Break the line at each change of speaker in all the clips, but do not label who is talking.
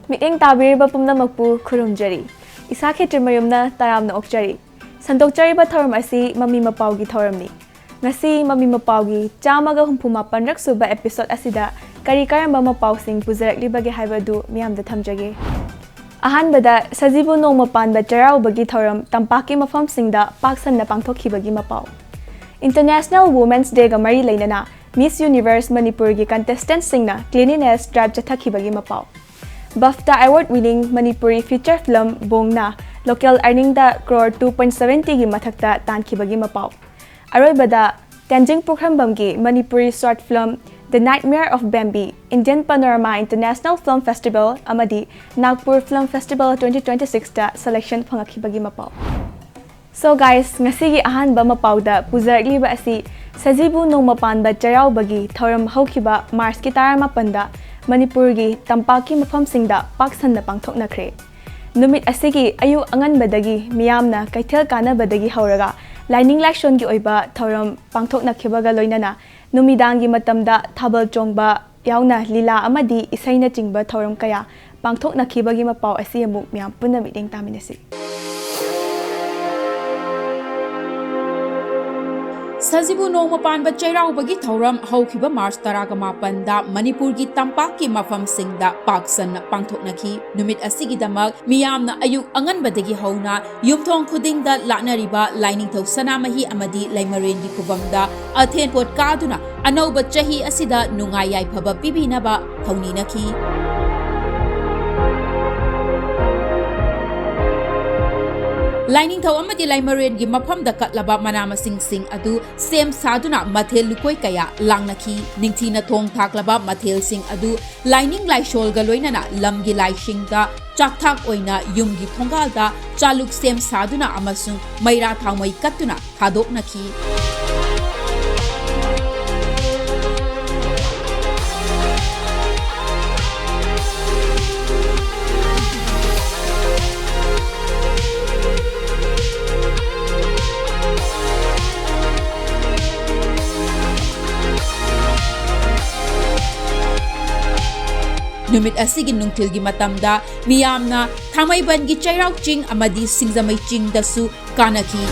Mieng tabiriba pumnamakpu khurumjari. Isa khetrimayumna taramna okjari. Sandokjariba thorum asi Mami Mapao gi thoramni. Ngasi Mami Mapao gi chamaga humpumapan raksuba episode asida kari karamba mapao sing pujarakliba haibadu miyamda thamjage. Ahanbada sajibu nongma panba charaubagi thoram tampaki mafam singda paksanna pangthokhibagi mapao. International Women's Day ga mari leinana Miss Universe Manipur gi contestant singna cleanliness drive chathakibagi mapao. BAFTA award-winning Manipuri feature film Bongna local earning da crore 2.70 gi mathakta tankibagi mapao. Aroibada Tenjing Pukhambam gi Manipuri short film The Nightmare of Bambi Indian Panorama International Film Festival amadi Nagpur Film Festival 2026 da selection phangakibagi mapao. So guys, ngasigi ahanba mapao da pujarakliba asi sajibu nongma panba charaubagi thoram haukiba March ki taramapan da Manipur gi tampaki mafam singda paksanna pangthoknakhre. Numit asigi ayu anganbadagi miyamna kaithel kanabadagi hauraga lining laction gi oiba thoram pangthoknakhibaga loinana numidangi matamda thabal chongba yauna lila amadi isaina chingba thoram kaya pangthoknakhibagi mapao asi amuk miyam punna meeting taminasi.
Sajibu nongma panba chairaubagi thoram haukiba March 18 da Manipur gi tampaki mafam singda paksan pangthoknaki numit asigidamak miyamna ayuk anganbadagi hauna yumthong khudingda laknariba lining thau sanamahi amadi laimaren gi kubamda athen pot kaduna anauba chahi asida nungai yaifaba pibinaba thauninaki. Lining thau amadi laimaren gi mafam da katlaba manama sing adu sem saduna mathel lukoi kaya langnaki ningthina thong thaklaba mathel sing adu lining laishol ga loinana lamgi laishing da chakthak oina yumgi thongal da chaluk sem saduna amasung maira thaumai katuna thadoknaki. Numit asigi nungtil gi matamda miyamna thamaiban gi chairau ching amadi singzamai ching dasu kanaki.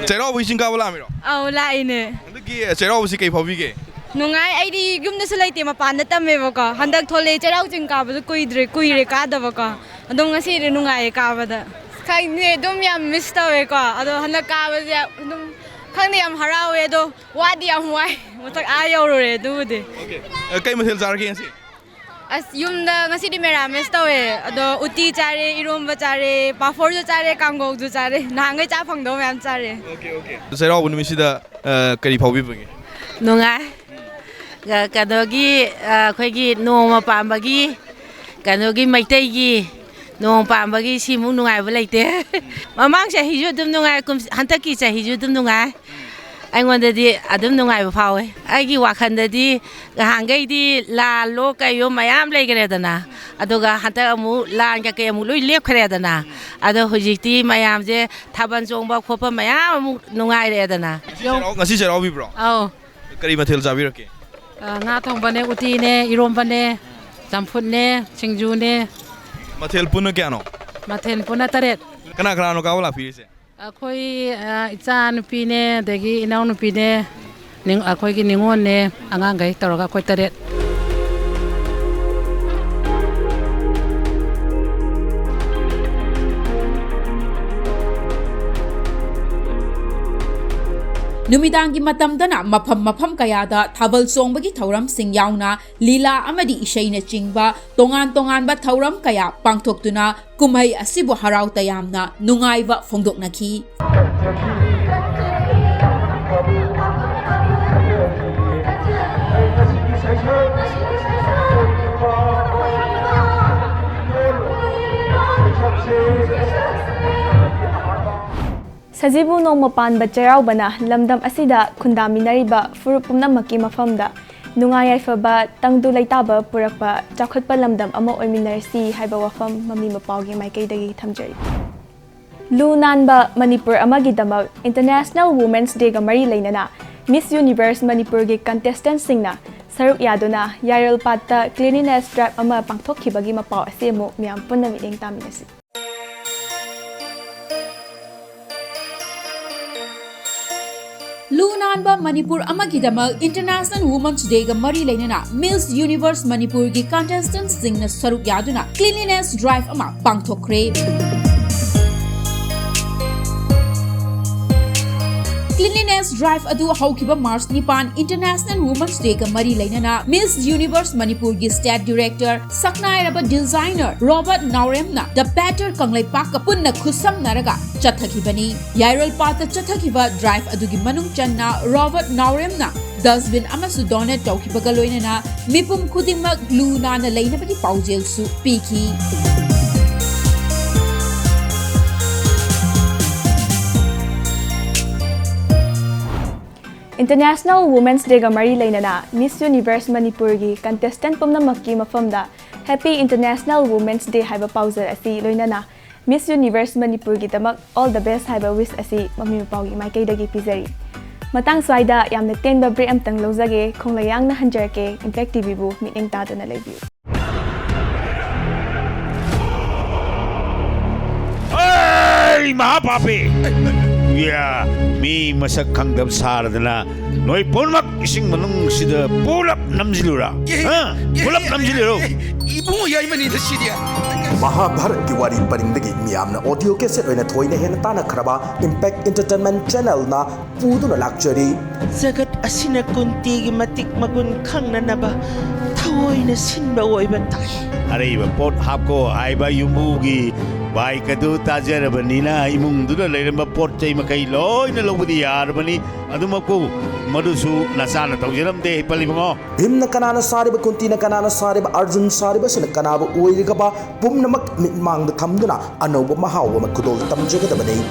Chairau wi sing ka wala mi ro?
Aw lai ne.
Andagi chairau si kai phabi ge?
Nungai aidi gumna sulaite mapan tame baka handak thole chairau ching ka ba kuire ka da baka adong ngasi re nungai ka ba da. Khangni dum yam miss tawe ko ado handak ka ba dum khangni yam harawe do wadi yam wai matak ayaw re du de.
Okay. Kai mathel jar ge si?
As yumda ngasi di mera miss tawe ado uti chare iromba chare pafor jo chare kangok jo chare nangai cha phangdo yam chare.
Okay. Chairau bu nimisi da kari phabi bagi?
Nungai kadogi khoigi nongma pambagi kanogi maitai nong pambagi simu nungai ba leite mamang chahi ju dum nungai kum hantaki chahi ju dum nungai aingondadi adum nungai ba phawe aigi wakhanda-di hangai di la lo kayo mayam leigredana aduga hanta amu lan ka kamu loi lepkhredana ado hojikti mayam je thaban chongba khopa mayam amu nungai redana
ngasi chairau bi bro?
Aw
Kari mathel jabi rake?
nga thongbane uti ne irombane champut ne singju ne
Mathel puna kya no?
Mathen puna taret.
Kana no ka wala phi se?
Akhoi icha nupi ne degi inau nupi ne ning akhoi gi ningon ne angangai toroga khoi taret.
Numidangi matamdana mafam kayada thabal songbagi thauram sing yauna lila amadi isaina chingba tongan ba thauram kaya pangthoktuna kumhai asibu harau tayamna nungaiba phongdoknaki.
Sajibu nongma panba charaubana lamdam asida khundaminariba furupumnamaki mafamda nungayai faba tangdu laitaba purakpa chakhotpa lamdam ama oiminarsi haiba wafam Mami Mapao gi maikaidagi thamjari. Lu Nanba Manipur Amagidamak International Women's Day ga mari lainana Miss Universe Manipur gi contestant singna saruk yaduna Yaral Patta cleanliness drive ama pangthokhibagi mapao asemu miyam punna mideng taminasi.
Lunanba Manipur Amagidamak International Women's Day ga mari lainana Miss Universe Manipur gi contestant singna saruk yaduna cleanliness drive ama pangthokre. Cleanliness drive adu haukiba March Nipan International Women's Day ga mari lainana Miss Universe Manipur gi State Director Saknairaba Designer Robert Nauremna the Better Kanglai Pak punna khusam naraga chathakibani Yaral Pata chathakiba drive adu gi manung channa Robert Nauremna dustbin amasu donate tawkibaga loinana mipum khudingmak Luna na lainabagi paujel su piki.
International Women's Day ga mari lainana Miss Universe Manipur gi contestant pumnamakki mafamda Happy International Women's Day haiba pauzer asi loinana Miss Universe Manipur gi tamak all the best haiba wish asi Mami Mapao gi maikai dagi pizari matang swaida yamna tenba break amtang lozage khonglayang na hanjarke Impact TV bu meeting ta dana lebiu.
Hey, Mahapapi! Yeah, me masak kangdam saradana. Noi ponmak ising manung sida pulap namjilura. Ha? Pulap namjiluro.
Ibungo yai mani da sidia.
Mahabharat ki wari paringdagi miyamna audio cassette oina thoina hena tana khraba Impact Entertainment Channel na puduna lakchari.
Zagat asina kunti matik magun khang na naba thawoi na sinba oiba tai.
Areba pot hapko aiba yumugi bai kadu tajarabani imung duna leramba pot chai makai loi na lobudi yarabani adumako madusu nasana tawjaramde palibango
Bhimna kanana sariba kuntina kanana sariba Arjun sariba sina kanaba oirigaba pumnamak mitmang da thamduna anoba mahawa makudol tamjagadabani.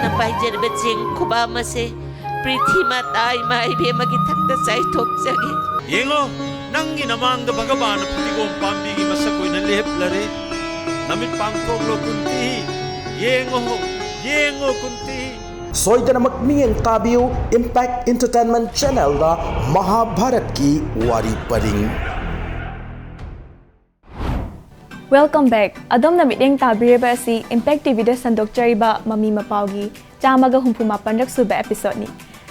Na paijer beching kuba mase prithi matai mai be magi thakta sai thok jage.
Yengo nangi namang da bagabana putigom Bambi gi masakoy na leplare namit pangkog lo kunti yengo kunti
Soidanamak miyeng tabiu Impact Entertainment Channel da Mahabharat ki wari paring.
Welcome back. Adom na meeting tabireba si Impact TV da sandok chariba Mami Mapao gi chamaga humpumapan raksuba episode ni.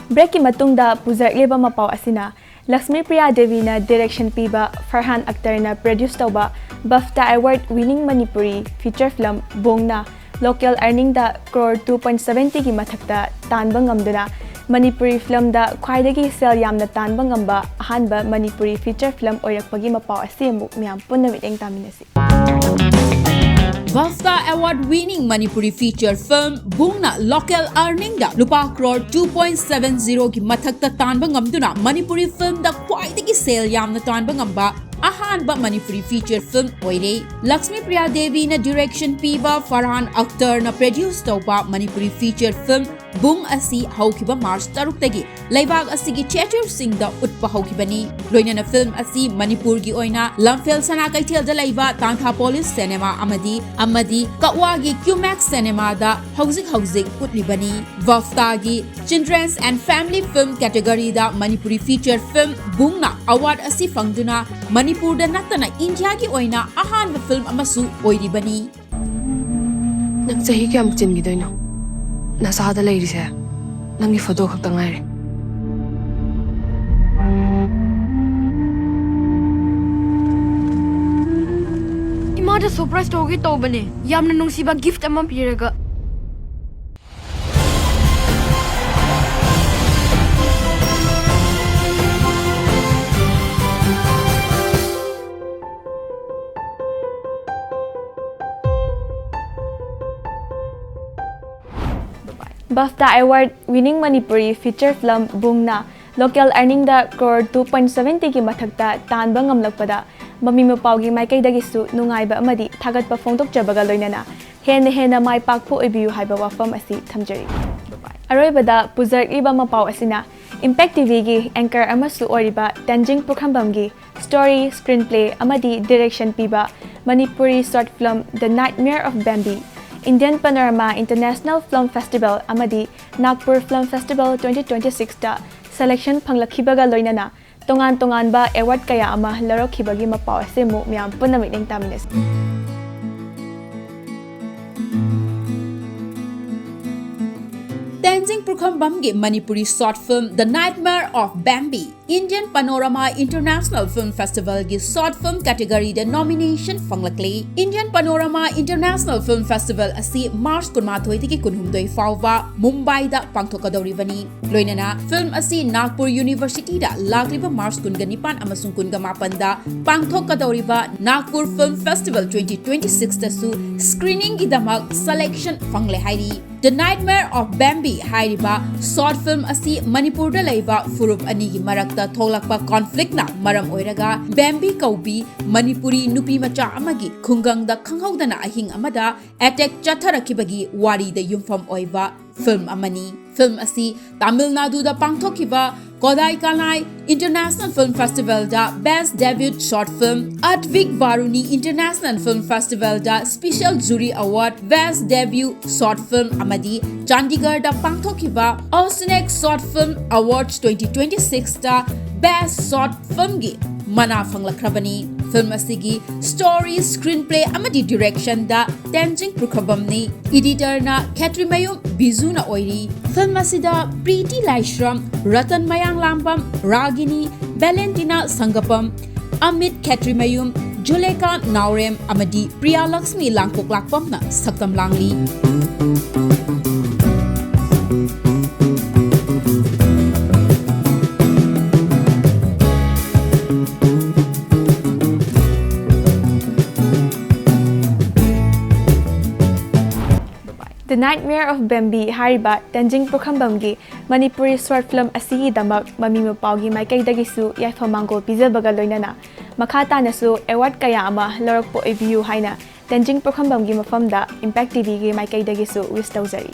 Break ki matungda puzar leba Mapao asina Lakshmi Priya Devi na direction piba Farhan Akhtar na produce tawba BAFTA Award winning Manipuri feature film Bong na local earning da crore 2.70 gi mathakta tanba ngamduna Manipuri film da khwaidagi sell yamna tanba ngamba ahanba Manipuri feature film oirakpagi Mapao asimu miyam punna miteng taminasi.
BAFTA Award winning Manipuri feature film Bungna local earning da lupa crore 2.70 ki mathakta tanba ngamduna Manipuri film da khwaidagi sale yamna tanba ngamba ahanba Manipuri feature film oire. Lakshmi Priya Devi na direction piba Farhan Akhtar na produce tawba Manipuri feature film Bung asi haukiba March 6 tagi laibag asigi theater sing da utpa haukibani loina na film asi Manipur gi oina Lamphel Sana Kaithel da laiba Tangtha Police Cinema amadi Kawagi Qmax Cinema da hauzik utlibani BAFTA gi Children's and Family Film category da Manipuri feature film Bungna award asi fangduna Manipur da natana India gi oina ahanba film amasu oiribani.
Nang sahi kayam chingidoino nasada lairise nangi photo khakta ngaire.
Imada surprise togi tobane yamna nungsiba gift ama piraga.
BAFTA Award winning Manipuri feature film Bung na local earning da crore 2.70 ki mathakta tanba ngamlakpada Mami Mapao gi maikai dagi su nungaiba amadi thagatpa phongdokjabaga loinana hena mai pakpho oibiu haiba wafam asi thamjari. Aroibada puzarliba Mapao asina Impact TV gi anchor amasu oriba Tanjing Pukhambam gi story screenplay amadi direction piba Manipuri short film The Nightmare of Bambi Indian Panorama International Film Festival amadi Nagpur Film Festival 2026 da selection phanglakhibaga loinana tongan ba award kaya ama larokhibagi Mapao ase mu myam punamit ning tamines.
Tenzing Prukhambamgi Manipuri short film The Nightmare of Bambi Indian Panorama International Film Festival gi short film category the nomination fanglakle Indian Panorama International Film Festival asi March 12 ki kunhumdoi fawba Mumbai da pangthokadoribani loinana film asi Nagpur University da lagliba March 19 amasung 18 da pangthokadoriba Nagpur Film Festival 2026 da su screening gi damak selection fangle hairi The Nightmare of Bambi hairiba short film asi Manipur da leiba furup ani gi marakta tholakpa conflict na maram oiraga Bambi kaubi Manipuri nupi macha amagi khungang da khanghaudana ahing amada attack chatharakibagi wari da yumfam oiba film amani film asi Tamil Nadu da pangthokiba Kodai Kanai International Film Festival da Best Debut Short Film Advik Varuni International Film Festival da Special Jury Award Best Debut Short Film amadi Chandigarh da pangthokiba Ausnex Short Film Awards 2026 da Best Short Film gi mana fanglakhrabani film asigi story screenplay amadi direction da Tenzing Prukhambamni editor na Katrimayum Bizuna oiri film asida Preeti Laishram Ratan Mayang Lambam Ragini Valentina Sangapam Amit Katrimayum Juleka Naurem amadi Priya Lakshmi Langpok Lakpam na saktam langli
The Nightmare of Bambi hariba Tenzing Prukhambamgi Manipuri short film asigi damak Mami Mapao gi maikai dagisu yaifamangol pijabaga loinana makhata nasu award kaya ama lorokpo ibiu haina Tenzing Prukhambamgi mafamda Impact TV gi maikai dagisu wish tawjari.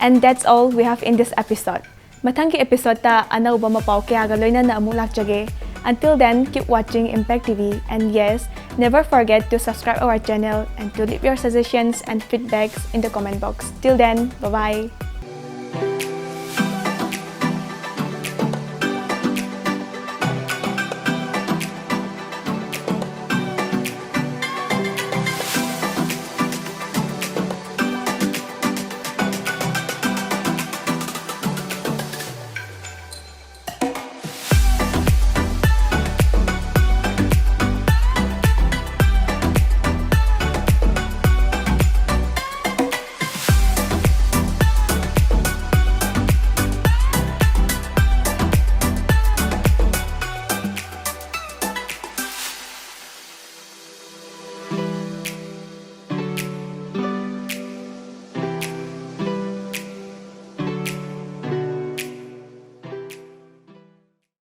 And that's all we have in this episode. Mathangi episode ta anauba Mapao kaya ga loinana amuk lakjage. Until then, keep watching Impact TV, and yes, never forget to subscribe our channel and to leave your suggestions and feedbacks in the comment box. Till then, bye-bye.